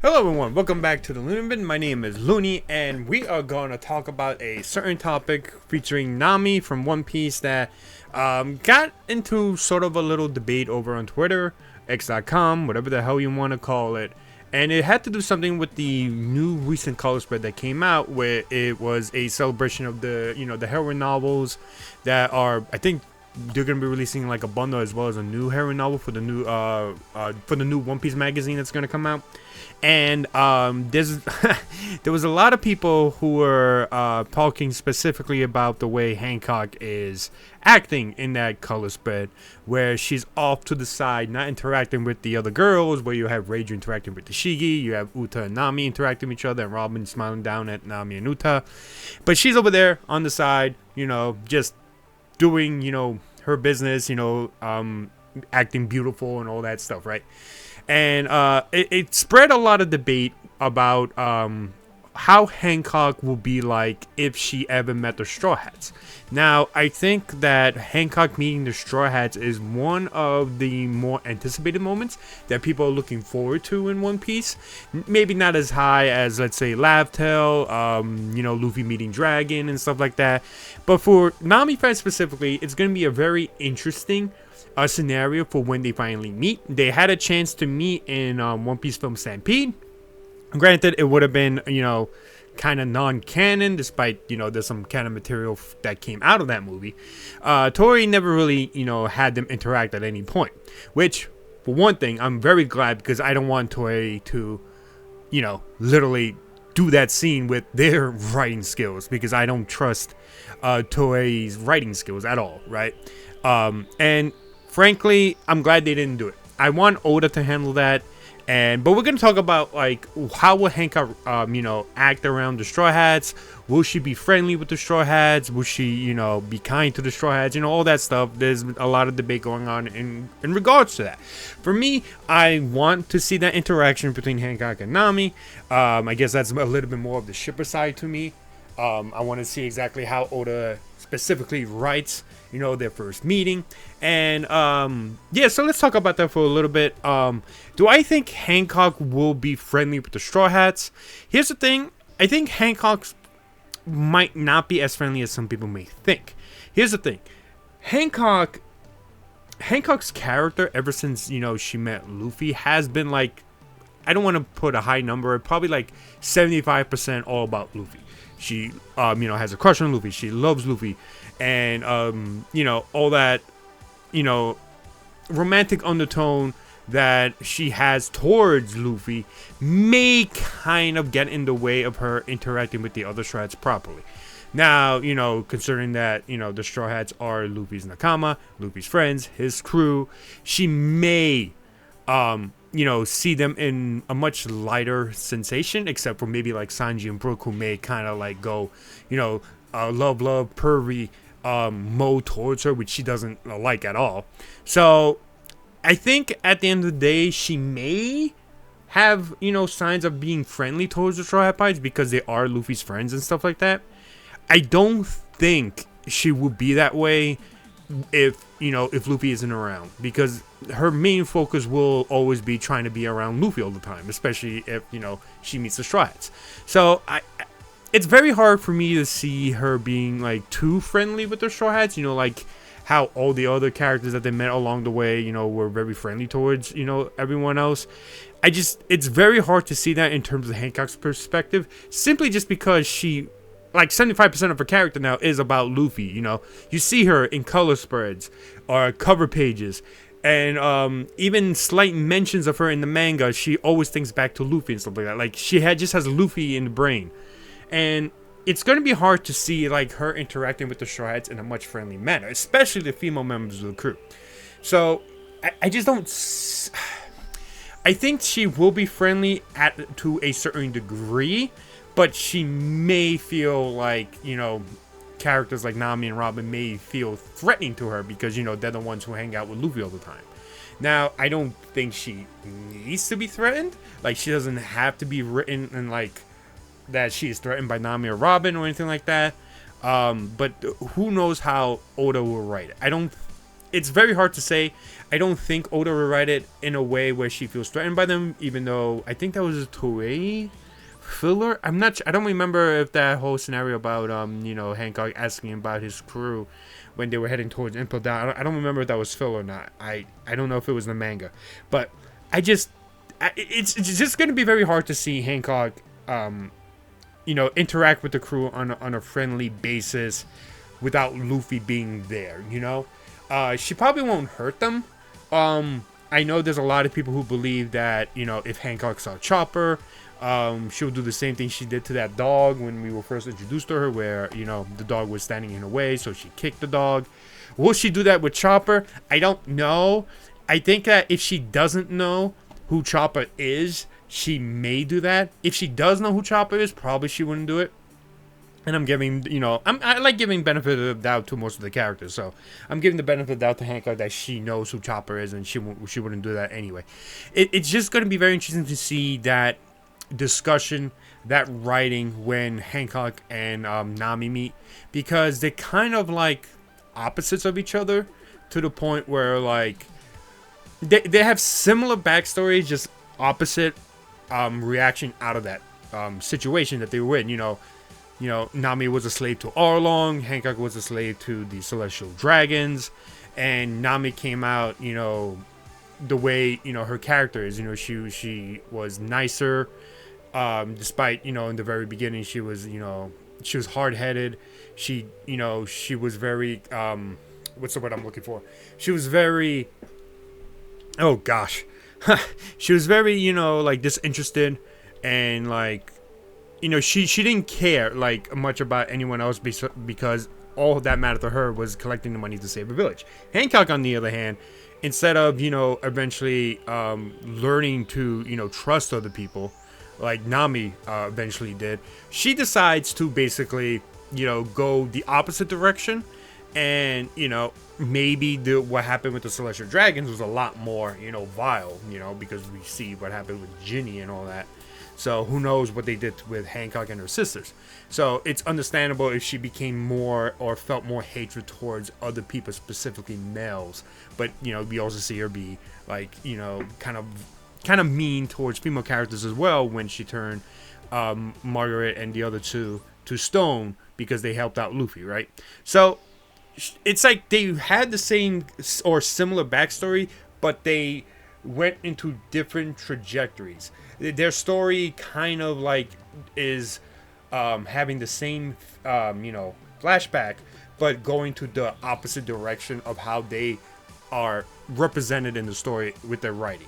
Hello everyone, welcome back to the Looney Bin. My name is Looney, and we are going to talk about a certain topic featuring Nami from One Piece that got into sort of a little debate over on Twitter, X.com, whatever the hell you want to call it. And it had to do something with the new recent color spread that came out, where it was a celebration of the heroine novels that are, I think, they're gonna be releasing like a bundle as well as a new heroine novel for the new One Piece magazine that's gonna come out. And there was a lot of people who were talking specifically about the way Hancock is acting in that color spread, where she's off to the side, not interacting with the other girls, where you have Rage interacting with the Shigi, you have Uta and Nami interacting with each other, and Robin smiling down at Nami and Uta. But she's over there on the side, just doing, her business, acting beautiful and all that stuff, right? And it spread a lot of debate about how Hancock will be like if she ever met the Straw Hats. Now, I think that Hancock meeting the Straw Hats is one of the more anticipated moments that people are looking forward to in One Piece. Maybe not as high as, let's say, Laugh-Tale, Luffy meeting Dragon and stuff like that. But for Nami fans specifically, it's going to be a very interesting scenario for when they finally meet. They had a chance to meet in One Piece film Stampede. Granted, it would have been, kind of non-canon, despite, there's some canon material that came out of that movie. Tori never really, had them interact at any point. Which, for one thing, I'm very glad, because I don't want Tori to, literally do that scene with their writing skills, because I don't trust Tori's writing skills at all, right? And frankly, I'm glad they didn't do it. I want Oda to handle that. But we're going to talk about, like, how will Hancock, act around the Straw Hats? Will she be friendly with the Straw Hats? Will she, be kind to the Straw Hats? All that stuff. There's a lot of debate going on in regards to that. For me, I want to see that interaction between Hancock and Nami. I guess that's a little bit more of the shipper side to me. I want to see exactly how Oda specifically writes, their first meeting. And so let's talk about that for a little bit. Do I think Hancock will be friendly with the Straw Hats? Here's the thing. I think Hancock might not be as friendly as some people may think. Here's the thing. Hancock's character, ever since, she met Luffy, has been like, I don't want to put a high number, probably like 75% all about Luffy. She, has a crush on Luffy. She loves Luffy. And, all that, romantic undertone that she has towards Luffy may kind of get in the way of her interacting with the other Straw Hats properly. Now, considering that, the Straw Hats are Luffy's nakama, Luffy's friends, his crew, she may, see them in a much lighter sensation, except for maybe like Sanji and Brook, who may kind of like go, love, pervy mode towards her, which she doesn't like at all. So I think at the end of the day, she may have, signs of being friendly towards the Straw Hat Pirates because they are Luffy's friends and stuff like that. I don't think she would be that way if Luffy isn't around, because her main focus will always be trying to be around Luffy all the time, especially if, she meets the Straw Hats. So it's very hard for me to see her being like too friendly with the Straw Hats, like how all the other characters that they met along the way, were very friendly towards, everyone else. It's very hard to see that in terms of Hancock's perspective, simply just because she, like 75% of her character now is about Luffy, You see her in color spreads or cover pages, and even slight mentions of her in the manga, she always thinks back to Luffy and stuff like that. Like, she just has Luffy in the brain. And it's going to be hard to see, like, her interacting with the Straw Hats in a much friendly manner, especially the female members of the crew. So, I just don't... I think she will be friendly to a certain degree, but she may feel like, characters like Nami and Robin may feel threatening to her because, they're the ones who hang out with Luffy all the time. Now, I don't think she needs to be threatened. Like, she doesn't have to be written in, like, that she is threatened by Nami or Robin or anything like that. But who knows how Oda will write it. it's very hard to say. I don't think Oda will write it in a way where she feels threatened by them, even though I think that was a Toei filler. I'm not. I don't remember if that whole scenario about Hancock asking about his crew when they were heading towards Impel Down. I don't remember if that was filler or not. I don't know if it was the manga, but it's just going to be very hard to see Hancock interact with the crew on a friendly basis without Luffy being there. She probably won't hurt them. I know there's a lot of people who believe that if Hancock saw Chopper, she'll do the same thing she did to that dog when we were first introduced to her, where the dog was standing in her way, so she kicked the dog. Will she do that with Chopper? I don't know. I think that if she doesn't know who Chopper is, she may do that. If she does know who Chopper is, probably she wouldn't do it. And I'm giving, I like giving benefit of the doubt to most of the characters, so I'm giving the benefit of the doubt to Hancock that she knows who Chopper is, and she wouldn't do that anyway. It's just going to be very interesting to see that discussion, that writing when Hancock and Nami meet, because they're kind of like opposites of each other to the point where like they have similar backstories, just opposite reaction out of that situation that they were in. Nami was a slave to Arlong, Hancock was a slave to the Celestial Dragons, and Nami came out, the way, her character is. She was nicer, despite, in the very beginning, she was hard-headed. She was very, what's the word I'm looking for? She was very, oh gosh. She was very, disinterested, and she didn't care much about anyone else because all that mattered to her was collecting the money to save the village. Hancock, on the other hand, instead of eventually learning to trust other people like Nami eventually did, she decides to basically go the opposite direction. And maybe what happened with the Celestial Dragons was a lot more vile, because we see what happened with Ginny and all that. So who knows what they did with Hancock and her sisters. So it's understandable if she became more or felt more hatred towards other people, specifically males. But we also see her be kind of mean towards female characters as well when she turned Margaret and the other two to stone because they helped out Luffy, right? So it's like they had the same or similar backstory, but they went into different trajectories. Their story kind of is having the same flashback, but going to the opposite direction of how they are represented in the story with their writing.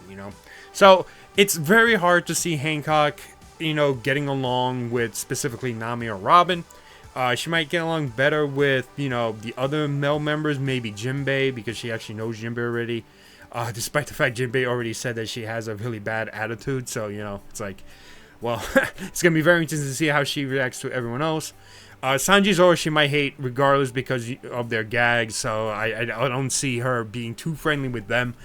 So it's very hard to see Hancock getting along with specifically Nami or Robin. She might get along better with, the other male members, maybe Jinbei, because she actually knows Jinbei already. Despite the fact Jinbei already said that she has a really bad attitude. So, it's like, well, it's going to be very interesting to see how she reacts to everyone else. Sanji Zoro, she might hate regardless because of their gags. So I don't see her being too friendly with them.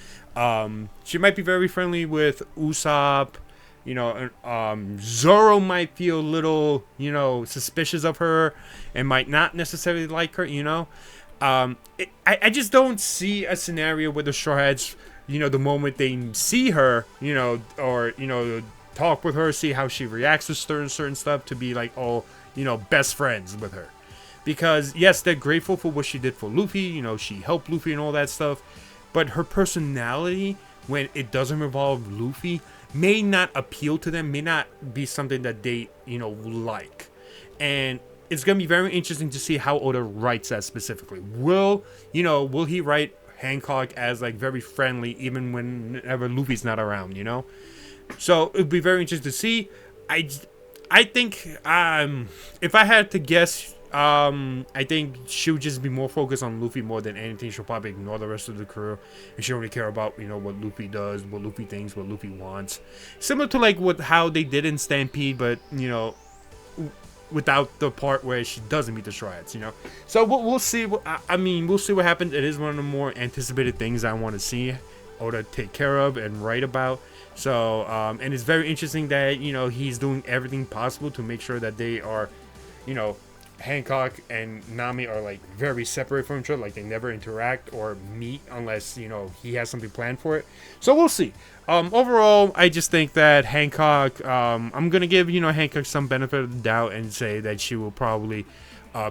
She might be very friendly with Usopp. Zoro might feel a little, suspicious of her and might not necessarily like her, I just don't see a scenario where the Straw Hats, the moment they see her, or, talk with her, see how she reacts to certain stuff, to be best friends with her. Because, yes, they're grateful for what she did for Luffy, she helped Luffy and all that stuff, but her personality, when it doesn't involve Luffy, may not appeal to them, may not be something that they, like. And it's going to be very interesting to see how Oda writes that specifically. Will he write Hancock as very friendly even whenever Luffy's not around, So it'd be very interesting to see. I think if I had to guess, I think she'll just be more focused on Luffy more than anything. She'll probably ignore the rest of the crew, and she don't really care about what Luffy does, what Luffy thinks, what Luffy wants. Similar to how they did in Stampede, but without the part where she doesn't meet the Straw Hats, So we'll see. We'll see what happens. It is one of the more anticipated things I want to see Oda take care of and write about. So and it's very interesting that he's doing everything possible to make sure that they are Hancock and Nami are like very separate from each other, like they never interact or meet unless he has something planned for it. So we'll see. Overall, I just think that Hancock. I'm gonna give Hancock some benefit of the doubt and say that she will probably,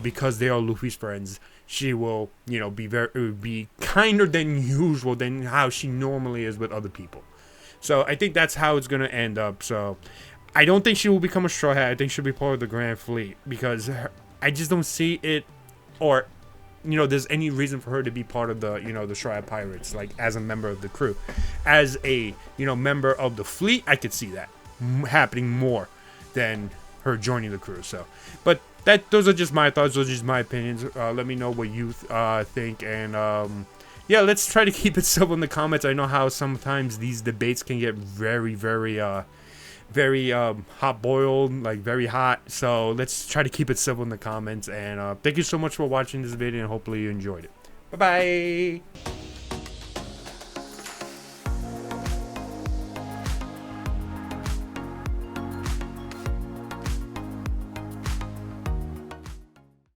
because they are Luffy's friends, she will be kinder than usual than how she normally is with other people. So I think that's how it's gonna end up. So I don't think she will become a Straw Hat. I think she'll be part of the Grand Fleet because I just don't see it, or there's any reason for her to be part of the the Straw Hat Pirates, like as a member of the crew. As a member of the fleet, I could see that happening more than her joining the crew. So, but those are just my thoughts. Those are just my opinions. Let me know what you think, and yeah, let's try to keep it civil in the comments. I know how sometimes these debates can get very, very hot boiled, like very hot. So let's try to keep it civil in the comments. And thank you so much for watching this video, and hopefully you enjoyed it. Bye bye.